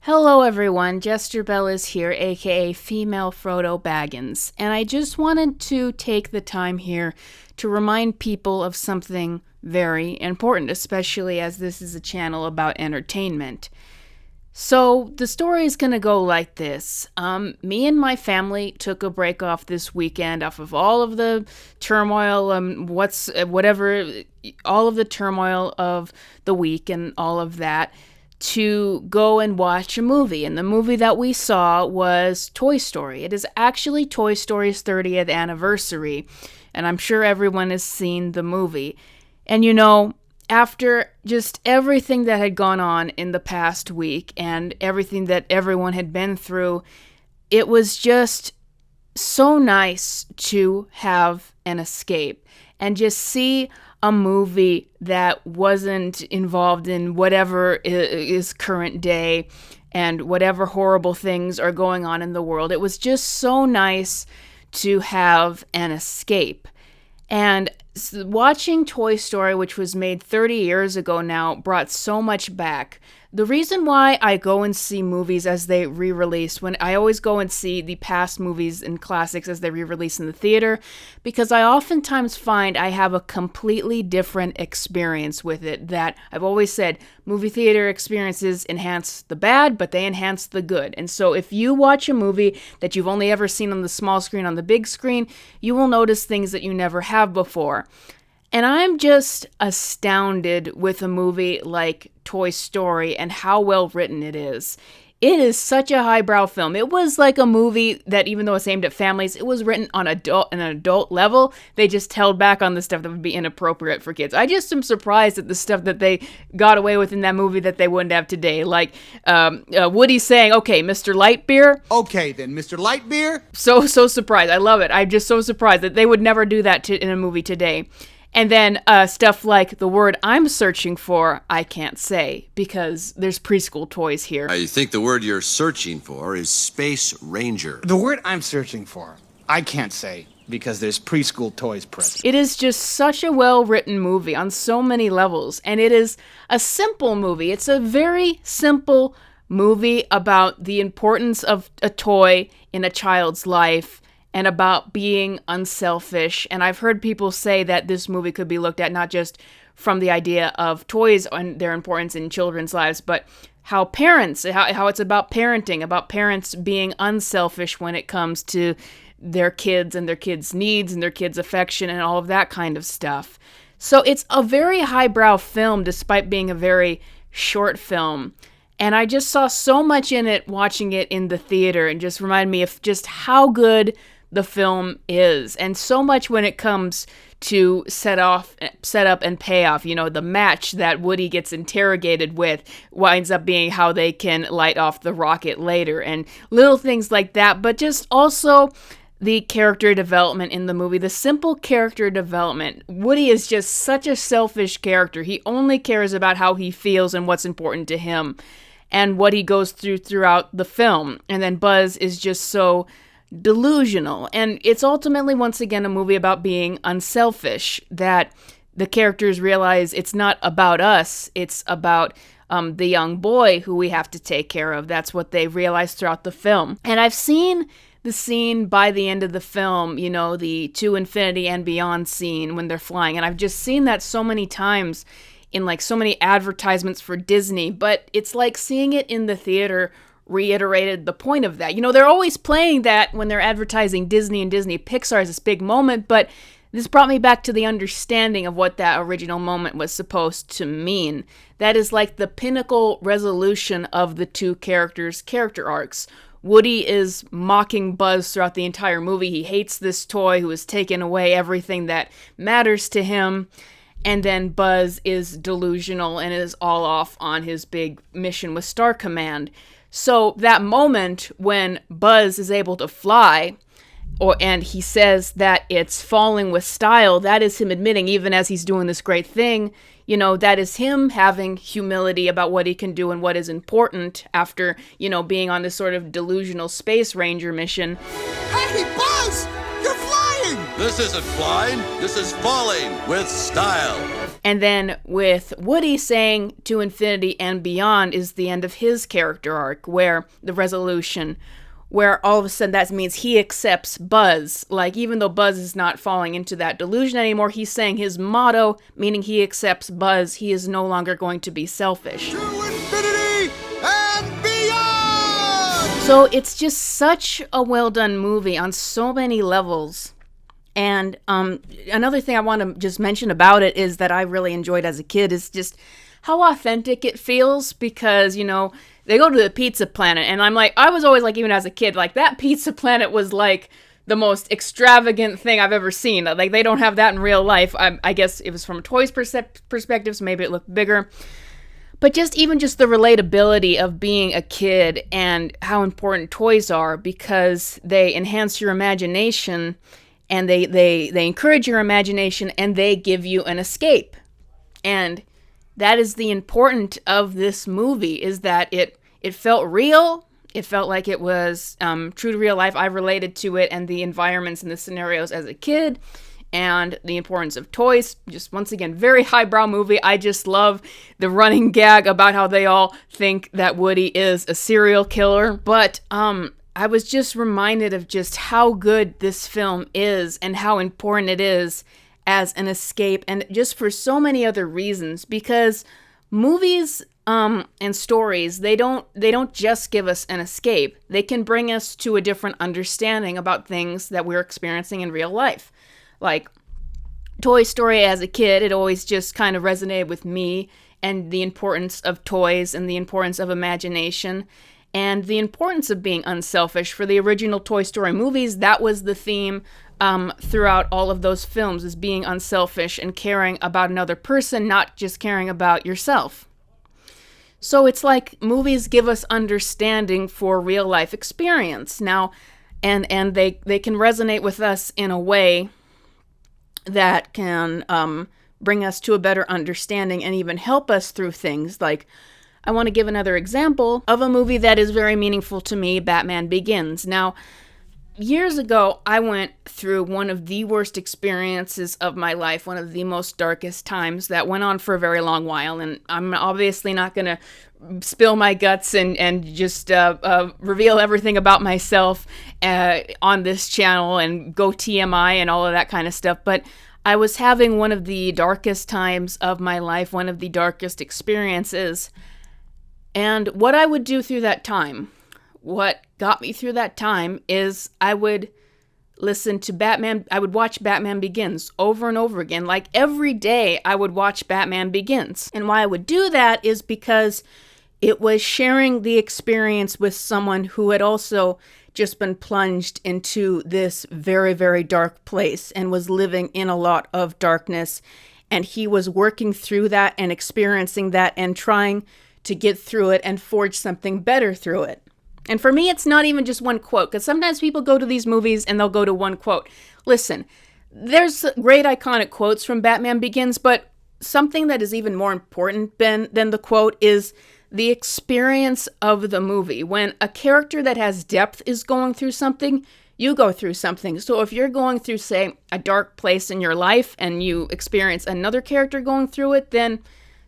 Hello everyone, Jester Bell is here, aka Female Frodo Baggins, and I just wanted to take the time here to remind people of something very important, especially as this is a channel about entertainment. So the story is going to go like this. Me and my family took a break off this weekend off of all of the turmoil, all of the turmoil of the week and all of that, to go and watch a movie. And the movie that we saw was Toy Story. It is actually Toy Story's 30th anniversary, and I'm sure everyone has seen the movie. And after just everything that had gone on in the past week and everything that everyone had been through, it was just so nice to have an escape and just see a movie that wasn't involved in whatever is current day and whatever horrible things are going on in the world. It was just so nice to have an escape. And watching Toy Story, which was made 30 years ago now, brought so much back. The reason why I go and see movies as they re-release, when I always go and see the past movies and classics as they re-release in the theater, because I oftentimes find I have a completely different experience with it. That I've always said, movie theater experiences enhance the bad, but they enhance the good. And so if you watch a movie that you've only ever seen on the small screen, on the big screen, you will notice things that you never have before. And I'm just astounded with a movie like Toy Story and how well written it is. It is such a highbrow film. It was like a movie that, even though it's aimed at families, it was written on an adult level. They just held back on the stuff that would be inappropriate for kids. I just am surprised at the stuff that they got away with in that movie that they wouldn't have today. Like Woody saying, "Okay, Mr. Lightbeer." Okay, then, Mr. Lightbeer. So surprised. I love it. I'm just so surprised that they would never do that in a movie today. And then stuff like the word I'm searching for, I can't say, because there's preschool toys here. I think the word you're searching for is Space Ranger. The word I'm searching for, I can't say, because there's preschool toys present. It is just such a well-written movie on so many levels, and it is a simple movie. It's a very simple movie about the importance of a toy in a child's life, and about being unselfish. And I've heard people say that this movie could be looked at not just from the idea of toys and their importance in children's lives, but how it's about parenting, about parents being unselfish when it comes to their kids and their kids' needs and their kids' affection and all of that kind of stuff. So it's a very highbrow film despite being a very short film. And I just saw so much in it watching it in the theater, and just reminded me of just how good the film is, and so much when it comes to set up and payoff. The match that Woody gets interrogated with winds up being how they can light off the rocket later, and little things like that. But just also the character development in the movie, the simple character development. Woody is just such a selfish character. He only cares about how he feels and what's important to him and what he goes throughout the film. And then Buzz is just so delusional. And it's ultimately, once again, a movie about being unselfish, that the characters realize it's not about us, it's about the young boy who we have to take care of. That's what they realize throughout the film. And I've seen the scene by the end of the film, the To Infinity and Beyond scene when they're flying, and I've just seen that so many times in like so many advertisements for Disney, but it's like seeing it in the theater reiterated the point of that. They're always playing that when they're advertising Disney and Disney Pixar as this big moment, but this brought me back to the understanding of what that original moment was supposed to mean. That is like the pinnacle resolution of the two characters' character arcs. Woody is mocking Buzz throughout the entire movie. He hates this toy who has taken away everything that matters to him. And then Buzz is delusional and is all off on his big mission with Star Command. So that moment when Buzz is able to fly, and he says that it's falling with style, that is him admitting, even as he's doing this great thing, that is him having humility about what he can do and what is important after, being on this sort of delusional Space Ranger mission. Hey, Buzz! You're flying! This isn't flying, this is falling with style. And then with Woody saying to infinity and beyond is the end of his character arc, where the resolution, where all of a sudden that means he accepts Buzz. Like, even though Buzz is not falling into that delusion anymore, he's saying his motto, meaning he accepts Buzz. He is no longer going to be selfish. To infinity and beyond! So it's just such a well done movie on so many levels. And another thing I want to just mention about it is that I really enjoyed as a kid is just how authentic it feels, because, you know, they go to the Pizza Planet, and I'm like, I was always like, even as a kid, like, that Pizza Planet was like the most extravagant thing I've ever seen. Like, they don't have that in real life. I guess it was from a toy's perspective, so maybe it looked bigger. But even just the relatability of being a kid and how important toys are, because they enhance your imagination, and they encourage your imagination, and they give you an escape. And that is the importance of this movie, is that it felt real. It felt like it was true to real life. I related to it and the environments and the scenarios as a kid, and the importance of toys. Just, once again, very highbrow movie. I just love the running gag about how they all think that Woody is a serial killer. But I was just reminded of just how good this film is and how important it is as an escape, and just for so many other reasons, because movies and stories, they don't just give us an escape. They can bring us to a different understanding about things that we're experiencing in real life. Like Toy Story, as a kid, it always just kind of resonated with me, and the importance of toys and the importance of imagination and the importance of being unselfish. For the original Toy Story movies, that was the theme throughout all of those films, is being unselfish and caring about another person, not just caring about yourself. So it's like movies give us understanding for real life experience now, and they can resonate with us in a way that can bring us to a better understanding and even help us through things. Like, I want to give another example of a movie that is very meaningful to me, Batman Begins. Now, years ago, I went through one of the worst experiences of my life, one of the most darkest times that went on for a very long while, and I'm obviously not going to spill my guts and just reveal everything about myself on this channel and go TMI and all of that kind of stuff, but I was having one of the darkest times of my life, one of the darkest experiences. And what I would do through that time, what got me through that time, is I would listen to I would watch Batman Begins over and over again. Like, every day I would watch Batman Begins. And why I would do that is because it was sharing the experience with someone who had also just been plunged into this very, very dark place and was living in a lot of darkness. And he was working through that and experiencing that and trying to get through it and forge something better through it. And for me, it's not even just one quote, because sometimes people go to these movies and they'll go to one quote. Listen, there's great iconic quotes from Batman Begins, but something that is even more important than the quote is the experience of the movie. When a character that has depth is going through something, you go through something. So if you're going through, say, a dark place in your life and you experience another character going through it, then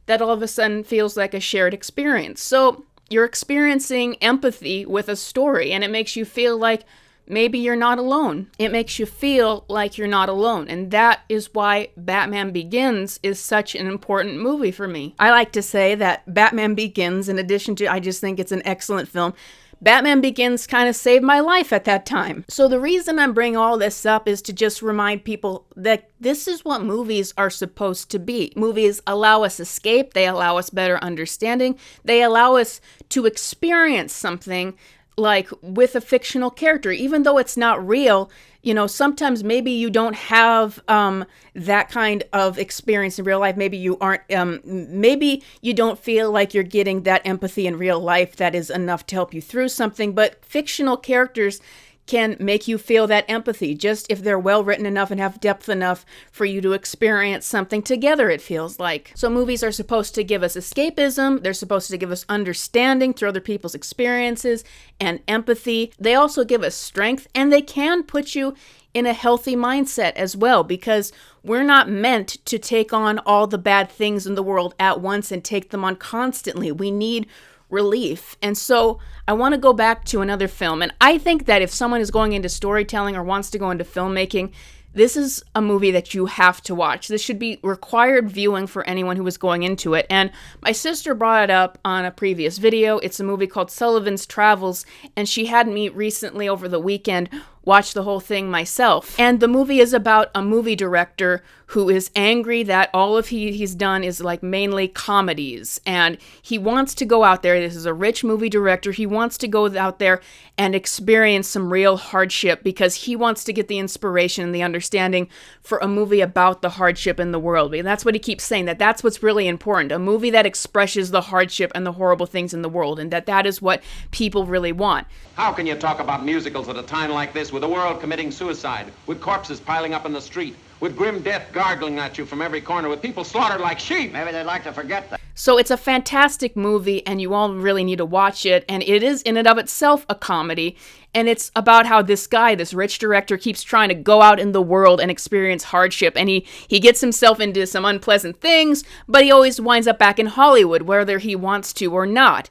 that all of a sudden feels like a shared experience. So you're experiencing empathy with a story, and it makes you feel like maybe you're not alone. It makes you feel like you're not alone. And that is why Batman Begins is such an important movie for me. I like to say that Batman Begins, in addition to, I just think it's an excellent film, Batman Begins kind of saved my life at that time. So the reason I'm bringing all this up is to just remind people that this is what movies are supposed to be. Movies allow us escape. They allow us better understanding. They allow us to experience something like with a fictional character, even though it's not real. You know, sometimes maybe you don't have that kind of experience in real life. Maybe you aren't, maybe you don't feel like you're getting that empathy in real life that is enough to help you through something. But fictional characters can make you feel that empathy, just if they're well written enough and have depth enough for you to experience something together, it feels like. So movies are supposed to give us escapism. They're supposed to give us understanding through other people's experiences and empathy. They also give us strength, and they can put you in a healthy mindset as well, because we're not meant to take on all the bad things in the world at once and take them on constantly. We need relief. And so I want to go back to another film. And I think that if someone is going into storytelling or wants to go into filmmaking, this is a movie that you have to watch. This should be required viewing for anyone who is going into it. And my sister brought it up on a previous video. It's a movie called Sullivan's Travels, and she had me recently over the weekend watch the whole thing myself. And the movie is about a movie director who is angry that all of he's done is like mainly comedies. And he wants to go out there. This is a rich movie director. He wants to go out there and experience some real hardship because he wants to get the inspiration and the understanding for a movie about the hardship in the world. And that's what he keeps saying, that that's what's really important. A movie that expresses the hardship and the horrible things in the world, and that is what people really want. How can you talk about musicals at a time like this, with the world committing suicide, with corpses piling up in the street, with grim death gargling at you from every corner, with people slaughtered like sheep? Maybe they'd like to forget that. So it's a fantastic movie, and you all really need to watch it. And it is in and of itself a comedy. And it's about how this guy, this rich director, keeps trying to go out in the world and experience hardship. And he gets himself into some unpleasant things, but he always winds up back in Hollywood, whether he wants to or not.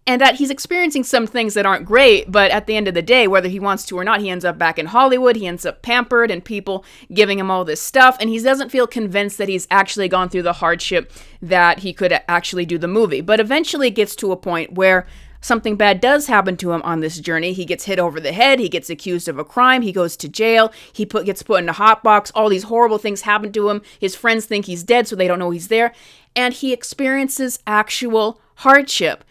And that he's experiencing some things that aren't great, but at the end of the day, whether he wants to or not, he ends up back in Hollywood, he ends up pampered, and people giving him all this stuff, and he doesn't feel convinced that he's actually gone through the hardship that he could actually do the movie. But eventually it gets to a point where something bad does happen to him on this journey. He gets hit over the head, he gets accused of a crime, he goes to jail, he gets put in a hot box, all these horrible things happen to him, his friends think he's dead so they don't know he's there, and he experiences actual hardship.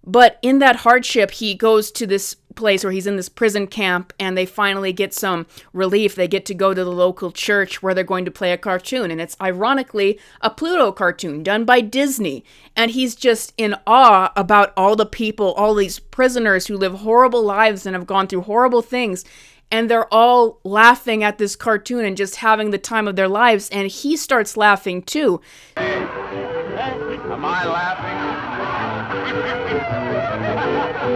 But in that hardship, he goes to this place where he's in this prison camp, and they finally get some relief. They get to go to the local church where they're going to play a cartoon, and it's ironically a Pluto cartoon done by Disney. And he's just in awe about all the people, all these prisoners who live horrible lives and have gone through horrible things, and they're all laughing at this cartoon and just having the time of their lives, and he starts laughing too. Am I laughing?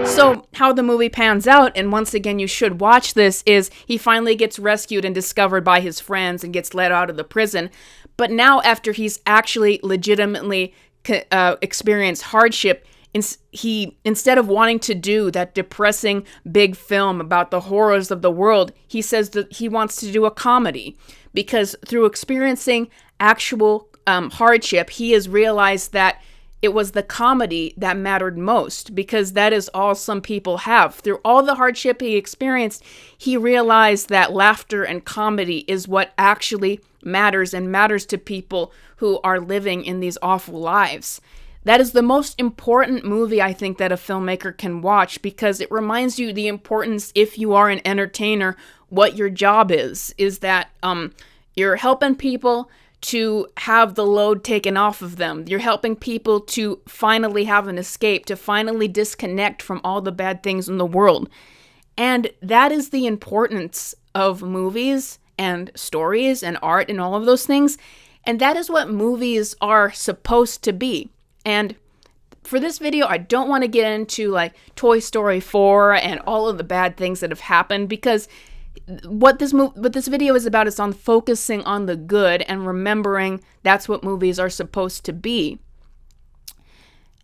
So how the movie pans out, and once again you should watch this, is he finally gets rescued and discovered by his friends and gets let out of the prison. But now after he's actually legitimately experienced hardship, he, instead of wanting to do that depressing big film about the horrors of the world, he says that he wants to do a comedy, because through experiencing actual hardship, he has realized that it was the comedy that mattered most, because that is all some people have. Through all the hardship he experienced, he realized that laughter and comedy is what actually matters, and matters to people who are living in these awful lives. That is the most important movie I think that a filmmaker can watch, because it reminds you the importance, if you are an entertainer, what your job is that you're helping people to have the load taken off of them. You're helping people to finally have an escape, to finally disconnect from all the bad things in the world. And that is the importance of movies and stories and art and all of those things. And that is what movies are supposed to be. And for this video, I don't want to get into like Toy Story 4 and all of the bad things that have happened, because what this video is about is on focusing on the good and remembering that's what movies are supposed to be.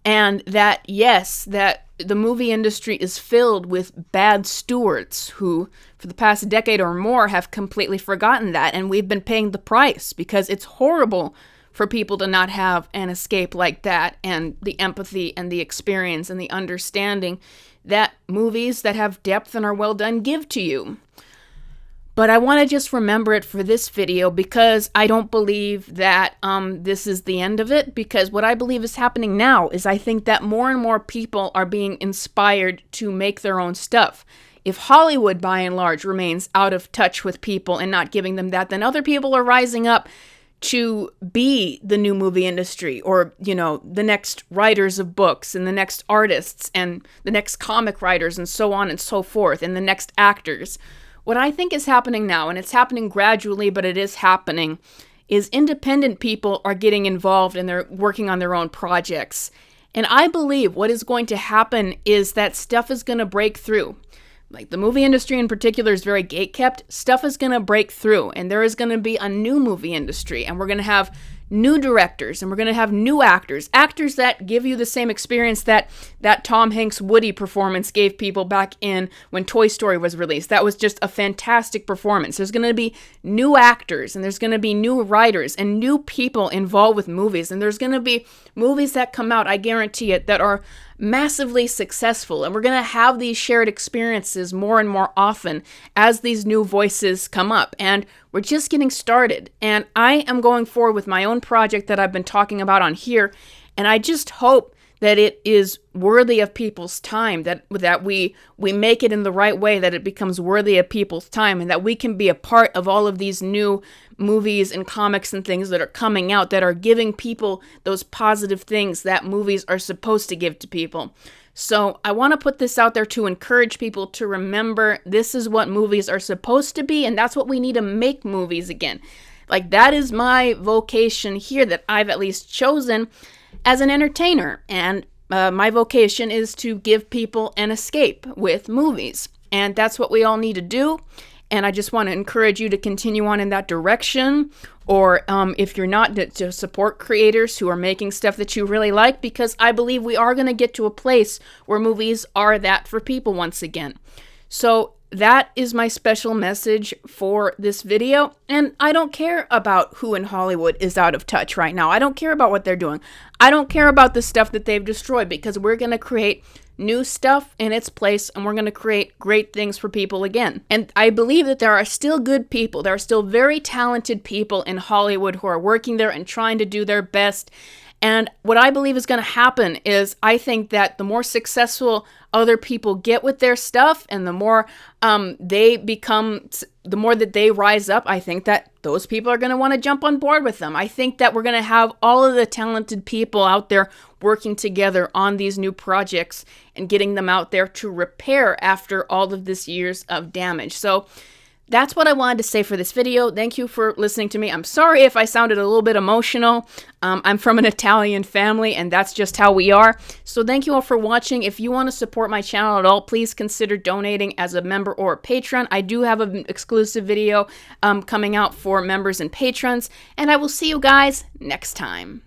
And that, yes, that the movie industry is filled with bad stewards who, for the past decade or more, have completely forgotten that. And we've been paying the price, because it's horrible for people to not have an escape like that, and the empathy and the experience and the understanding that movies that have depth and are well done give to you. But I want to just remember it for this video, because I don't believe that this is the end of it, because what I believe is happening now is I think that more and more people are being inspired to make their own stuff. If Hollywood, by and large, remains out of touch with people and not giving them that, then other people are rising up to be the new movie industry, or, you know, the next writers of books and the next artists and the next comic writers and so on and so forth, and the next actors. What I think is happening now, and it's happening gradually, but it is happening, is independent people are getting involved and they're working on their own projects. And I believe what is going to happen is that stuff is going to break through. like the movie industry in particular is very gatekept, stuff is going to break through, and there is going to be a new movie industry, and we're going to have new directors, and we're going to have new actors that give you the same experience that Tom Hanks Woody performance gave people back in when Toy Story was released. That was just a fantastic performance. There's going to be new actors, and there's going to be new writers and new people involved with movies, and there's going to be movies that come out, I guarantee it, that are massively successful, and we're going to have these shared experiences more and more often as these new voices come up, and we're just getting started. And I am going forward with my own project that I've been talking about on here, and I just hope that it is worthy of people's time, that we make it in the right way, that it becomes worthy of people's time, and that we can be a part of all of these new movies and comics and things that are coming out that are giving people those positive things that movies are supposed to give to people. So I want to put this out there to encourage people to remember this is what movies are supposed to be, and that's what we need to make movies again. Like, that is my vocation here that I've at least chosen as an entertainer, and my vocation is to give people an escape with movies, and that's what we all need to do. And I just want to encourage you to continue on in that direction, or if you're not, to support creators who are making stuff that you really like, because I believe we are going to get to a place where movies are that for people once again. So that is my special message for this video, and I don't care about who in Hollywood is out of touch right now. I don't care about what they're doing. I don't care about the stuff that they've destroyed, because we're going to create new stuff in its place, and we're going to create great things for people again. And I believe that there are still good people. There are still very talented people in Hollywood who are working there and trying to do their best. And what I believe is going to happen is, I think that the more successful other people get with their stuff, and the more the more that they rise up, I think that those people are going to want to jump on board with them. I think that we're going to have all of the talented people out there working together on these new projects and getting them out there to repair after all of this years of damage. So that's what I wanted to say for this video. Thank you for listening to me. I'm sorry if I sounded a little bit emotional. I'm from an Italian family, and that's just how we are. So thank you all for watching. If you want to support my channel at all, please consider donating as a member or a patron. I do have an exclusive video coming out for members and patrons, and I will see you guys next time.